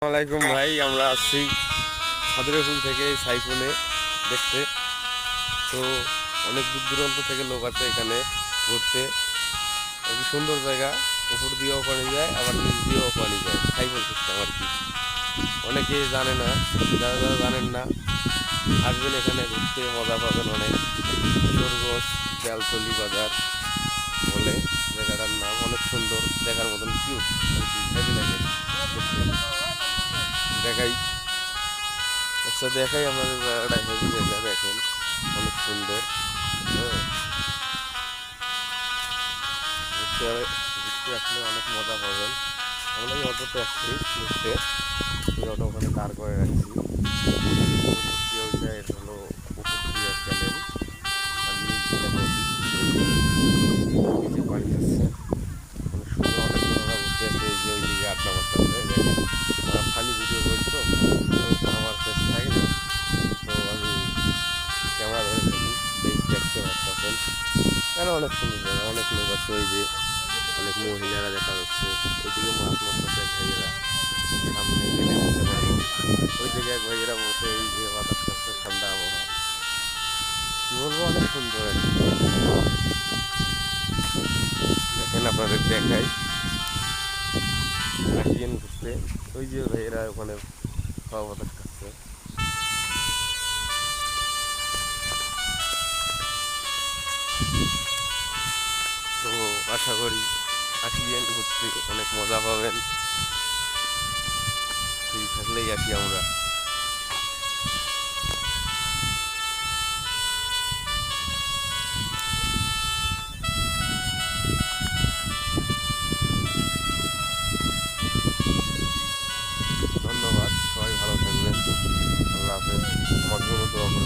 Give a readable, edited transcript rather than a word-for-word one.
আসসালামাইকুম ভাই, আমরা আসছি সাদুরেপুল থেকে সাইফোনে দেখতে। তো অনেক দূর দূরান্ত থেকে লোক আছে এখানে ঘুরতে। একটি সুন্দর জায়গা, উপর দিয়েও পানি যায় আবার নিচ দিয়েও পানি যায়, সাইফোন সিস্টেম আর কি। অনেকে জানে না, যারা যারা জানেন না আসবেন এখানে ঘুরতে, মজা পাবেন অনেক। কিশোরগঞ্জ বেলতলি বাজার বলে জায়গাটার নাম, অনেক সুন্দর, দেখার মতন কিউট আর কি, হেভি লাগে দেখতে। দেখাই, আচ্ছা দেখাই আমাদের জায়গাটা, হেভি জায়গা দেখেন, অনেক সুন্দর। হ্যাঁ, ঘুরতে ঘুরতে আসলে অনেক মজা পাবেন। আমরা এই অটোতে আসছি ঘুরতে, এই অটো ওখানে দাঁড় করে রাখছি। উপর দিয়ে ওইটা, এটা হলো উপর দিয়ে চ্যানেল, আর নিচ দিয়ে নদী, নিচে পানি যাচ্ছে। অনেক সুন্দর, অনেক জনরা ঘুরতে আসছে, এই যে ওই দিকে আড্ডা মারতেছে দেখেন। আমরা ফানি ভিডিও করি তো, আমার ফেস থাকে না, তো আমি ক্যামেরা ধরে থাকি, এই দেখতে পাচ্ছেন। কেন অনেক সুন্দর জায়গা, অনেক লোক আছে, ওই যে অনেক মহিলারা দেখা যাচ্ছে, ওইদিকে মাছ মারতেছে এক ভাইয়েরা, সামনে গেলে দেখতে পারবো। ওই জায়গায় এক ভাইয়েরা বসে এই যে বাতাস করছে, ঠান্ডা আবহাওয়া, কি বলবো, অনেক সুন্দর আর কি। দেখেন আপনাদের দেখাই, আসিয়েন ঘুরতে। ওই যে ভাইয়েরা ওখানে খাওয়া বাতাস খাচ্ছে। তো আশা করি আসিয়েন ঘুরতে, অনেক মজা পাবেন। ফ্রি থাকলেই আসি আমরা। ধন্যবাদ, সবাই ভালো থাকবেন, আল্লাহ হাফেজ। আমার জন্য দোয়া করবেন।